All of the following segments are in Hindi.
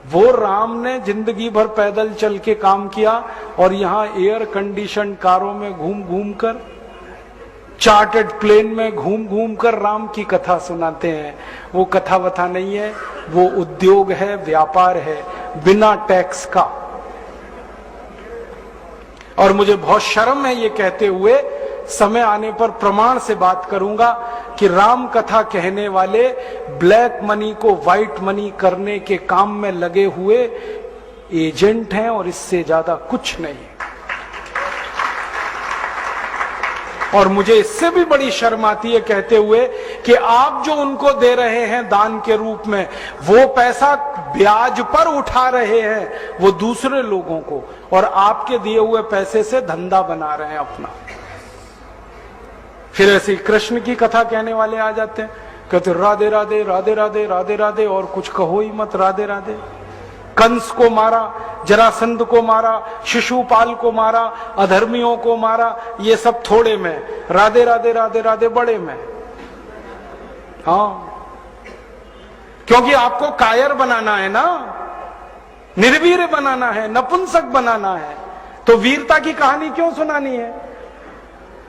वो राम ने जिंदगी भर पैदल चल के काम किया और यहां एयर कंडीशन कारों में घूम घूम कर, चार्टर्ड प्लेन में घूम घूम कर राम की कथा सुनाते हैं। वो कथा वथा नहीं है, वो उद्योग है, व्यापार है, बिना टैक्स का। और मुझे बहुत शर्म है ये कहते हुए, समय आने पर प्रमाण से बात करूंगा कि राम कथा कहने वाले ब्लैक मनी को व्हाइट मनी करने के काम में लगे हुए एजेंट हैं और इससे ज्यादा कुछ नहीं। और मुझे इससे भी बड़ी शर्म आती है कहते हुए कि आप जो उनको दे रहे हैं दान के रूप में, वो पैसा ब्याज पर उठा रहे हैं वो दूसरे लोगों को, और आपके दिए हुए पैसे से धंधा बना रहे हैं अपना। फिर ऐसे कृष्ण की कथा कहने वाले आ जाते हैं, कहते राधे राधे राधे राधे राधे राधे, और कुछ कहो ही मत, राधे राधे। कंस को मारा, जरासंध को मारा, शिशुपाल को मारा, अधर्मियों को मारा, ये सब थोड़े में, राधे राधे राधे राधे बड़े में। हाँ, क्योंकि आपको कायर बनाना है ना, निर्वीर बनाना है, नपुंसक बनाना है, तो वीरता की कहानी क्यों सुनानी है?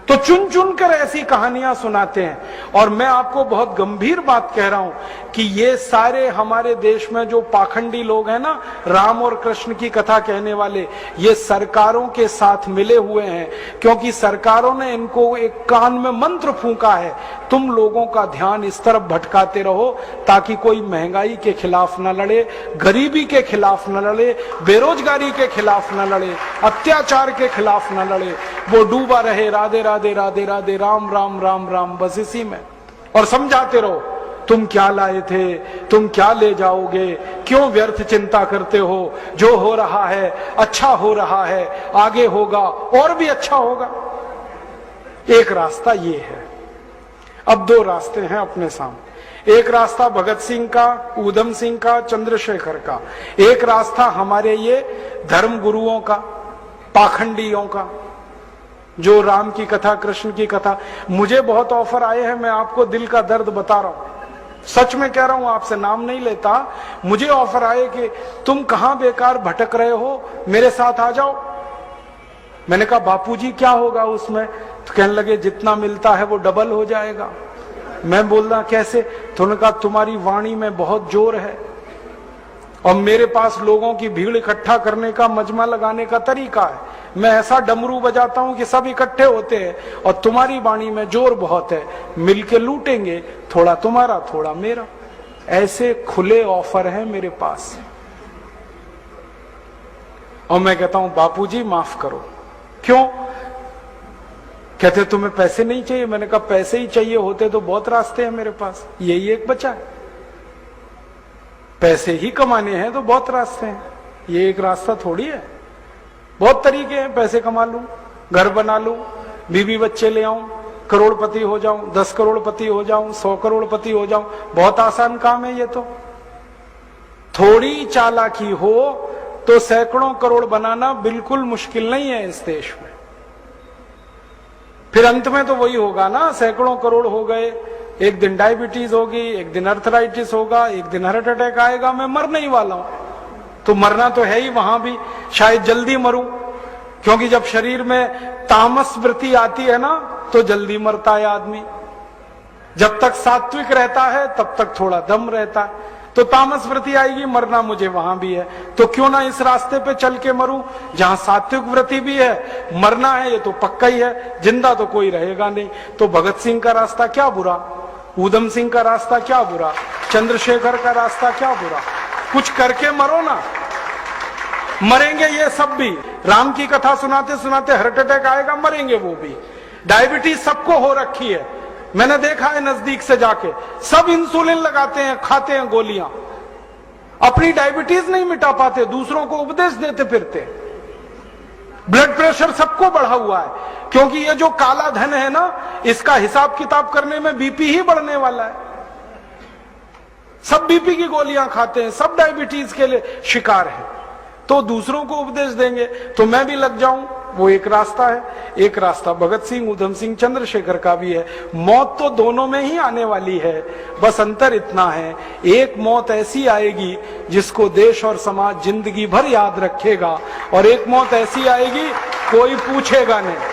तो चुन चुन कर ऐसी कहानियां सुनाते हैं। और मैं आपको बहुत गंभीर बात कह रहा हूं कि ये सारे हमारे देश में जो पाखंडी लोग हैं ना, राम और कृष्ण की कथा कहने वाले, ये सरकारों के साथ मिले हुए हैं, क्योंकि सरकारों ने इनको एक कान में मंत्र फूंका है, तुम लोगों का ध्यान इस तरफ भटकाते रहो ताकि कोई महंगाई के खिलाफ न लड़े, गरीबी के खिलाफ न लड़े, बेरोजगारी के खिलाफ न लड़े, अत्याचार के खिलाफ न लड़े, वो डूबा रहे राधे राधे राधे राधे राम राम राम राम, बस इसी में। और समझाते रहो, तुम क्या लाए थे, तुम क्या ले जाओगे, क्यों व्यर्थ चिंता करते हो, जो हो रहा है अच्छा हो रहा है, आगे होगा और भी अच्छा होगा। एक रास्ता ये है। अब दो रास्ते हैं अपने सामने, एक रास्ता भगत सिंह का, ऊधम सिंह का, चंद्रशेखर का, एक रास्ता हमारे ये धर्म गुरुओं का, पाखंडियों का, जो राम की कथा, कृष्ण की कथा। मुझे बहुत ऑफर आए हैं, मैं आपको दिल का दर्द बता रहा हूं, सच में कह रहा हूं, आपसे नाम नहीं लेता। मुझे ऑफर आए कि तुम कहां बेकार भटक रहे हो, मेरे साथ आ जाओ। मैंने कहा बापूजी क्या होगा उसमें? तो कहने लगे जितना मिलता है वो डबल हो जाएगा। मैं बोल रहा कैसे? तो उन्होंने कहा तुम्हारी वाणी में बहुत जोर है और मेरे पास लोगों की भीड़ इकट्ठा करने का, मजमा लगाने का तरीका है। मैं ऐसा डमरू बजाता हूं कि सब इकट्ठे होते हैं और तुम्हारी वाणी में जोर बहुत है, मिलके लूटेंगे, थोड़ा तुम्हारा थोड़ा मेरा। ऐसे खुले ऑफर हैं मेरे पास। और मैं कहता हूं बापूजी माफ करो। क्यों? कहते तुम्हें पैसे नहीं चाहिए। मैंने कहा पैसे ही चाहिए होते तो बहुत रास्ते हैं मेरे पास, यही एक बचा है। पैसे ही कमाने हैं तो बहुत रास्ते हैं, ये एक रास्ता थोड़ी है। बहुत तरीके हैं, पैसे कमा लूं, घर बना लूं, बीवी बच्चे ले आऊं, करोड़पति हो जाऊं, 10 करोड़पति हो जाऊं, 100 करोड़पति हो जाऊं। बहुत आसान काम है ये तो। थोड़ी चालाकी हो तो सैकड़ों करोड़ बनाना बिल्कुल मुश्किल नहीं है इस देश में। फिर अंत में तो वही होगा ना, सैकड़ों करोड़ हो गए, एक दिन डायबिटीज होगी, एक दिन अर्थराइटिस होगा, एक दिन हार्ट अटैक आएगा, मैं मरने ही वाला हूं। तो मरना तो है ही, वहां भी शायद जल्दी मरूं, क्योंकि जब शरीर में तामस वृत्ति आती है ना तो जल्दी मरता है आदमी। जब तक सात्विक रहता है तब तक थोड़ा दम रहता है, तो तामस वृत्ति आएगी, मरना मुझे वहां भी है। तो क्यों ना इस रास्ते पे चल के मरूं जहां सात्विक वृत्ति भी है, मरना है ये तो पक्का ही है, जिंदा तो कोई रहेगा नहीं। तो भगत सिंह का रास्ता क्या बुरा, ऊधम सिंह का रास्ता क्या बुरा, चंद्रशेखर का रास्ता क्या बुरा? कुछ करके मरो ना। मरेंगे ये सब भी, राम की कथा सुनाते सुनाते हार्ट अटैक आएगा, मरेंगे वो भी। डायबिटीज सबको हो रखी है, मैंने देखा है नजदीक से जाके, सब इंसुलिन लगाते हैं, खाते हैं गोलियां, अपनी डायबिटीज नहीं मिटा पाते, दूसरों को उपदेश देते फिरते। ब्लड प्रेशर सबको बढ़ा हुआ है, क्योंकि ये जो काला धन है ना, इसका हिसाब किताब करने में बीपी ही बढ़ने वाला है। सब बीपी की गोलियां खाते हैं, सब डायबिटीज के लिए शिकार है, तो दूसरों को उपदेश देंगे तो मैं भी लग जाऊं, वो एक रास्ता है। एक रास्ता भगत सिंह, ऊधम सिंह, चंद्रशेखर का भी है। मौत तो दोनों में ही आने वाली है, बस अंतर इतना है, एक मौत ऐसी आएगी जिसको देश और समाज जिंदगी भर याद रखेगा। और एक मौत ऐसी आएगी कोई पूछेगा नहीं।